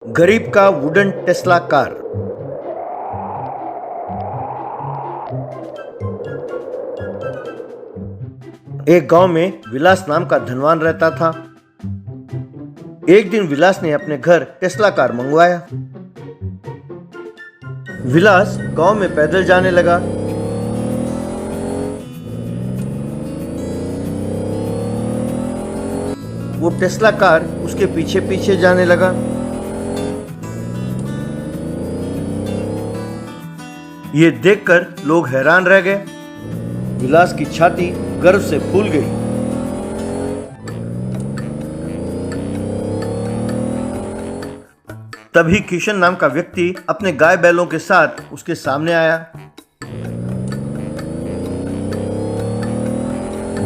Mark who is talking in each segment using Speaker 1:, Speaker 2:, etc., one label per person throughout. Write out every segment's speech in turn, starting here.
Speaker 1: गरीब का wooden Tesla car. एक गांव में विलास नाम का धनवान रहता था। एक दिन विलास ने अपने घर टेस्ला कार मंगवाया। विलास गांव में पैदल जाने लगा। वो टेस्ला कार उसके पीछे पीछे जाने लगा। ये देखकर लोग हैरान रह गए। विलास की छाती गर्व से फूल गई। तभी किशन नाम का व्यक्ति अपने गाय बैलों के साथ उसके सामने आया।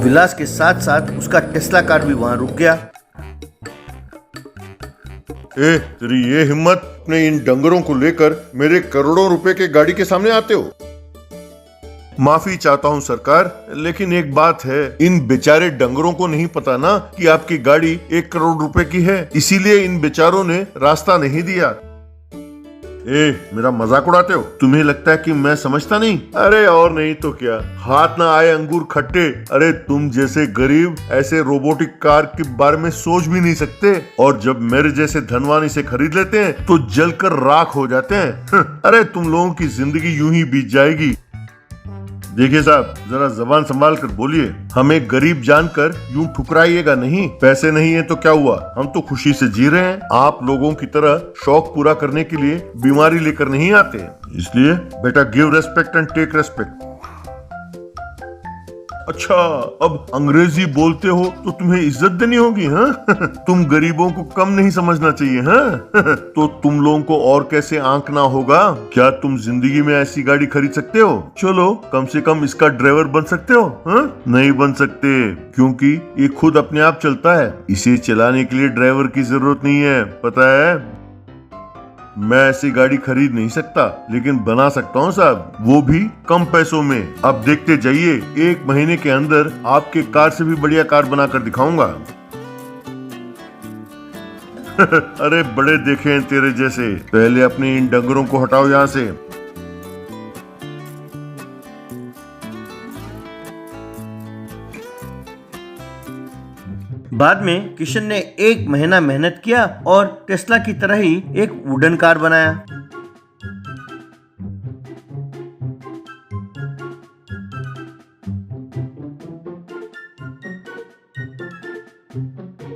Speaker 1: विलास के साथ साथ उसका टेस्ला कार भी वहां रुक गया।
Speaker 2: तेरी ये हिम्मत, अपने इन डंगरों को लेकर मेरे करोड़ों रुपए के गाड़ी के सामने आते हो। माफी चाहता हूँ सरकार, लेकिन एक बात है, इन बेचारे डंगरों को नहीं पता ना कि आपकी गाड़ी 1 करोड़ रुपए की है, इसीलिए इन बेचारों ने रास्ता नहीं दिया। मेरा मजाक उड़ाते हो? तुम्हें लगता है कि मैं समझता नहीं? अरे और नहीं तो क्या, हाथ ना आए अंगूर खट्टे। अरे तुम जैसे गरीब ऐसे रोबोटिक कार के बारे में सोच भी नहीं सकते, और जब मेरे जैसे धनवान इसे खरीद लेते हैं तो जलकर राख हो जाते हैं। अरे तुम लोगों की जिंदगी यूं ही बीत जाएगी। देखिए साहब, जरा जबान संभाल कर बोलिए। हमें गरीब जानकर यूं ठुकराइएगा नहीं। पैसे नहीं है तो क्या हुआ, हम तो खुशी से जी रहे हैं। आप लोगों की तरह शौक पूरा करने के लिए बीमारी लेकर नहीं आते, इसलिए बेटा give respect and take respect. अच्छा, अब अंग्रेजी बोलते हो तो तुम्हें इज्जत देनी होगी, हाँ? तुम गरीबों को कम नहीं समझना चाहिए, हाँ? तो तुम लोगों को और कैसे आंकना होगा? क्या तुम जिंदगी में ऐसी गाड़ी खरीद सकते हो? चलो कम से कम इसका ड्राइवर बन सकते हो, हाँ? नहीं बन सकते, क्योंकि ये खुद अपने आप चलता है। इसे चलाने के लिए ड्राइवर की जरूरत नहीं है, पता है? मैं ऐसी गाड़ी खरीद नहीं सकता, लेकिन बना सकता हूँ साहब, वो भी कम पैसों में। अब देखते जाइए, 1 महीने के अंदर आपके कार से भी बढ़िया कार बनाकर दिखाऊंगा। अरे बड़े देखे हैं तेरे जैसे। पहले अपने इन डंगरों को हटाओ यहाँ से।
Speaker 1: बाद में किशन ने 1 महीना मेहनत किया और टेस्ला की तरह ही एक वुडन कार बनाया।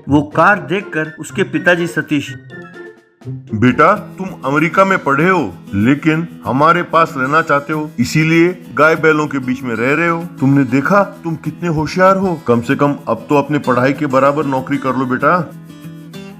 Speaker 1: वो कार देखकर उसके पिताजी सतीश,
Speaker 2: बेटा तुम अमेरिका में पढ़े हो, लेकिन हमारे पास रहना चाहते हो, इसीलिए गाय बैलों के बीच में रह रहे हो। तुमने देखा तुम कितने होशियार हो। कम से कम अब तो अपनी पढ़ाई के बराबर नौकरी कर लो बेटा।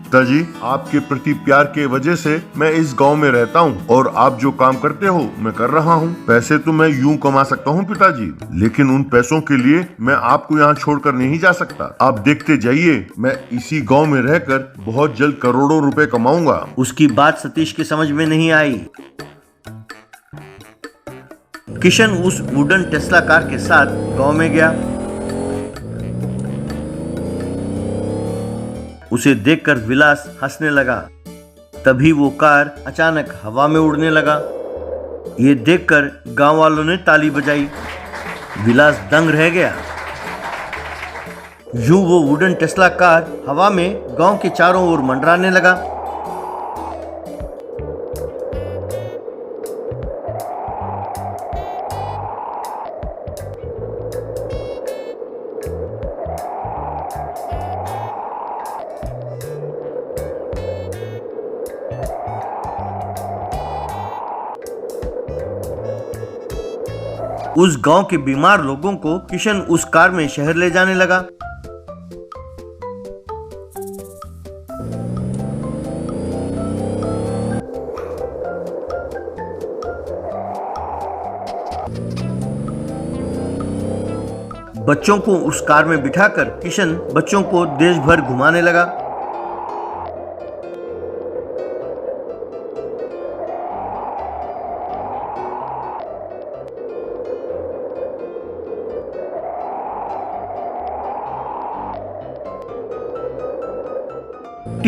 Speaker 2: पिताजी, आपके प्रति प्यार के वजह से मैं इस गांव में रहता हूं, और आप जो काम करते हो मैं कर रहा हूं। पैसे तो मैं यूं कमा सकता हूं पिताजी, लेकिन उन पैसों के लिए मैं आपको यहाँ छोड़कर नहीं जा सकता। आप देखते जाइए, मैं इसी गांव में रहकर बहुत जल्द करोड़ों रुपए कमाऊंगा।
Speaker 1: उसकी बात सतीश की समझ में नहीं आई। किशन उस वुडन टेस्ला कार के साथ गांव में गया। उसे देखकर विलास हंसने लगा। तभी वो कार अचानक हवा में उड़ने लगा। ये देखकर गांव वालों ने ताली बजाई। विलास दंग रह गया। यूं वो वुडन टेस्ला कार हवा में गांव के चारों ओर मंडराने लगा। उस गांव के बीमार लोगों को किशन उस कार में शहर ले जाने लगा। बच्चों को उस कार में बिठाकर किशन बच्चों को देश भर घुमाने लगा।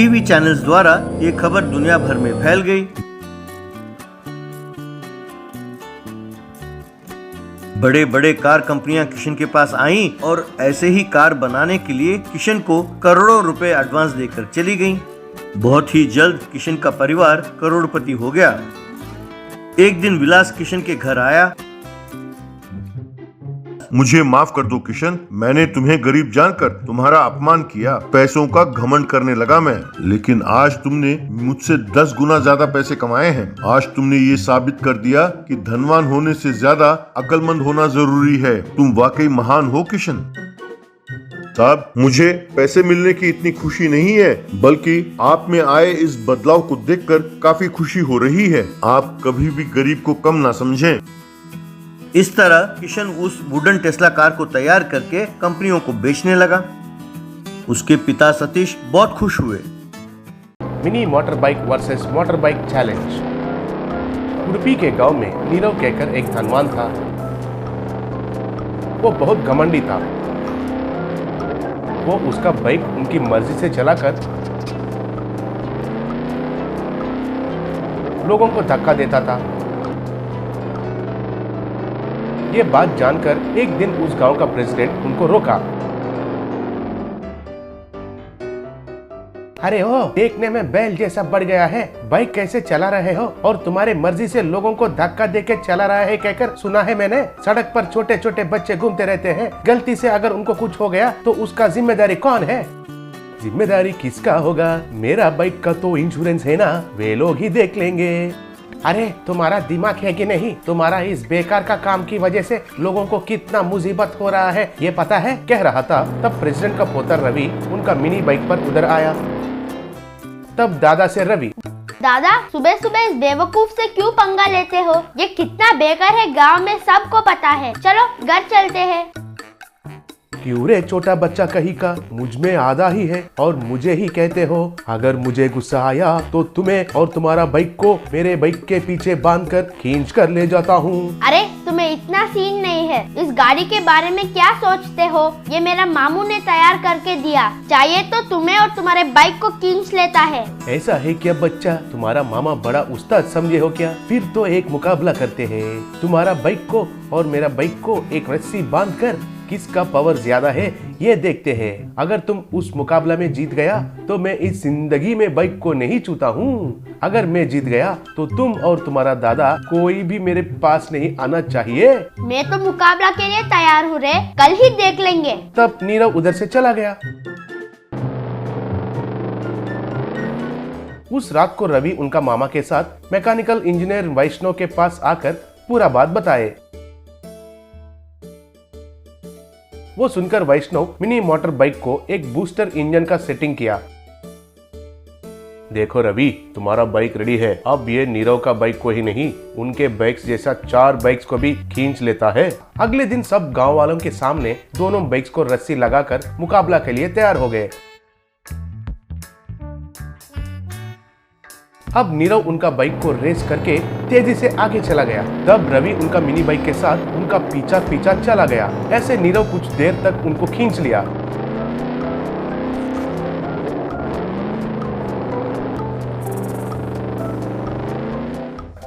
Speaker 1: टीवी चैनल्स द्वारा ये खबर दुनिया भर में फैल गई। बड़े बड़े कार कंपनियां किशन के पास आईं और ऐसे ही कार बनाने के लिए किशन को करोड़ों रुपए एडवांस देकर चली गईं। बहुत ही जल्द किशन का परिवार करोड़पति हो गया। एक दिन विलास किशन के घर आया।
Speaker 2: मुझे माफ कर दो किशन, मैंने तुम्हें गरीब जानकर तुम्हारा अपमान किया, पैसों का घमंड करने लगा मैं। लेकिन आज तुमने मुझसे 10 गुना ज्यादा पैसे कमाए हैं। आज तुमने ये साबित कर दिया कि धनवान होने से ज्यादा अक्लमंद होना जरूरी है। तुम वाकई महान हो किशन साहब। मुझे पैसे मिलने की इतनी खुशी नहीं है, बल्कि आप में आए इस बदलाव को देखकर काफी खुशी हो रही है। आप कभी भी गरीब को कम ना समझें।
Speaker 1: इस तरह किशन उस वुडन टेस्ला कार को तैयार करके कंपनियों को बेचने लगा। उसके पिता सतीश बहुत खुश हुए।
Speaker 3: Mini motor bike versus motor bike challenge. Udupi के गांव में नीरव कहकर एक धनवान था। वो बहुत घमंडी था। वो उसका बाइक उनकी मर्जी से चलाकर लोगों को धक्का देता था। ये बात जानकर एक दिन उस गांव का प्रेसिडेंट उनको रोका। अरे ओ, देखने में बैल जैसा बढ़ गया है, बाइक कैसे चला रहे हो और तुम्हारे मर्जी से लोगों को धक्का देके चला रहा है कहकर सुना है मैंने। सड़क पर छोटे छोटे बच्चे घूमते रहते हैं, गलती से अगर उनको कुछ हो गया तो उसका जिम्मेदारी कौन है? जिम्मेदारी किसका होगा? मेरा बाइक का तो इंश्योरेंस है ना, वे लोग ही देख लेंगे। अरे तुम्हारा दिमाग है कि नहीं? तुम्हारा इस बेकार का काम की वजह से लोगों को कितना मुसीबत हो रहा है ये पता है? कह रहा था तब प्रेसिडेंट का पोता रवि उनका मिनी बाइक पर उधर आया। तब दादा से रवि,
Speaker 4: दादा सुबह सुबह इस बेवकूफ से क्यों पंगा लेते हो? ये कितना बेकार है गांव में सबको पता है। चलो घर चलते हैं।
Speaker 3: क्यों रे छोटा बच्चा कहीं का, मुझ में आधा ही है और मुझे ही कहते हो। अगर मुझे गुस्सा आया तो तुम्हें और तुम्हारा बाइक को मेरे बाइक के पीछे बांधकर खींच कर ले जाता हूँ।
Speaker 4: अरे तुम्हें इतना सीन नहीं है। इस गाड़ी के बारे में क्या सोचते हो? ये मेरा मामू ने तैयार करके दिया, चाहिए तो तुम्हें और तुम्हारे बाइक को खींच लेता है।
Speaker 3: ऐसा है क्या बच्चा? तुम्हारा मामा बड़ा उस्ताद समझे हो क्या? फिर तो एक मुकाबला करते हैं। तुम्हारा बाइक को और मेरा बाइक को एक रस्सी बांधकर किसका पावर ज्यादा है ये देखते हैं। अगर तुम उस मुकाबला में जीत गया तो मैं इस जिंदगी में बाइक को नहीं छूता हूँ। अगर मैं जीत गया तो तुम और तुम्हारा दादा कोई भी मेरे पास नहीं आना चाहिए।
Speaker 4: मैं तो मुकाबला के लिए तैयार हूँ रे, कल ही देख लेंगे।
Speaker 3: तब नीरव उधर से चला गया। उस रात को रवि उनका मामा के साथ मैकेनिकल इंजीनियर वैष्णव के पास आकर पूरा बात बताए। वो सुनकर वैष्णव मिनी मोटर बाइक को एक बूस्टर इंजन का सेटिंग किया। देखो रवि, तुम्हारा बाइक रेडी है। अब ये नीरव का बाइक को ही नहीं, उनके बाइक्स जैसा 4 बाइक्स को भी खींच लेता है। अगले दिन सब गांव वालों के सामने दोनों बाइक्स को रस्सी लगाकर मुकाबला के लिए तैयार हो गए। अब नीरव उनका बाइक को रेस करके तेजी से आगे चला गया। तब रवि उनका मिनी बाइक के साथ उनका पीछा पीछा चला गया। ऐसे नीरव कुछ देर तक उनको खींच लिया।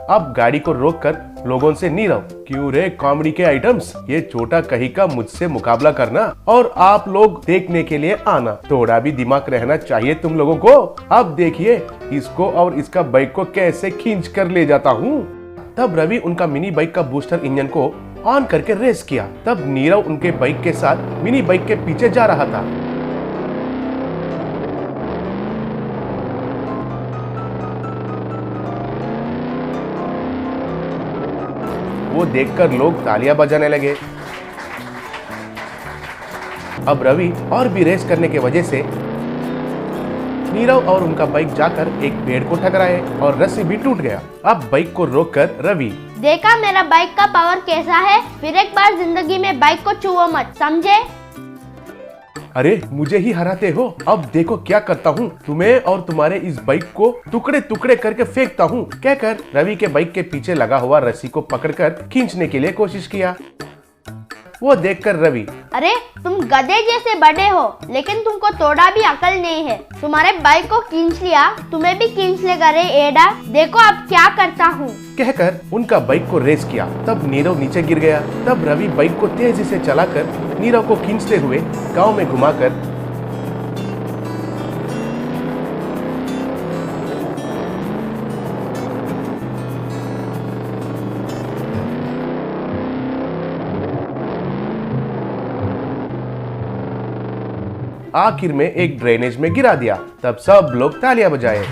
Speaker 3: अब गाड़ी को रोककर लोगों से नीरव, क्यों रे कॉमेडी के आइटम्स, ये छोटा कहीं का मुझसे मुकाबला करना और आप लोग देखने के लिए आना। थोड़ा भी दिमाग रहना चाहिए तुम लोगों को। अब देखिए इसको और इसका बाइक को कैसे खींच कर ले जाता हूँ। तब रवि उनका मिनी बाइक का बूस्टर इंजन को ऑन करके रेस किया। तब नीरव उनके बाइक के साथ मिनी बाइक के पीछे जा रहा था। वो देखकर लोग तालियां बजाने लगे। अब रवि और भी रेस करने के वजह से नीरव और उनका बाइक जाकर एक पेड़ को टकराए और रस्सी भी टूट गया। अब बाइक को रोककर रवि,
Speaker 4: देखा मेरा बाइक का पावर कैसा है? फिर एक बार जिंदगी में बाइक को छुओ मत, समझे?
Speaker 3: अरे मुझे ही हराते हो, अब देखो क्या करता हूँ। तुम्हें और तुम्हारे इस बाइक को टुकड़े टुकड़े करके फेंकता हूँ कहकर रवि के बाइक के पीछे लगा हुआ रस्सी को पकड़कर खींचने के लिए कोशिश किया। वो देखकर रवि,
Speaker 4: अरे तुम गधे जैसे बड़े हो, लेकिन तुमको थोड़ा भी अकल नहीं है। तुम्हारे बाइक को खींच लिया, तुम्हें भी खींच लेगा रे एडा। देखो अब क्या करता हूँ।
Speaker 3: कहकर उनका बाइक को रेस किया। तब नीरव नीचे गिर गया। तब रवि बाइक को तेजी से चलाकर नीरव को खींचते हुए गांव में घुमाकर आखिर में एक ड्रेनेज में गिरा दिया। तब सब लोग तालियां बजाए।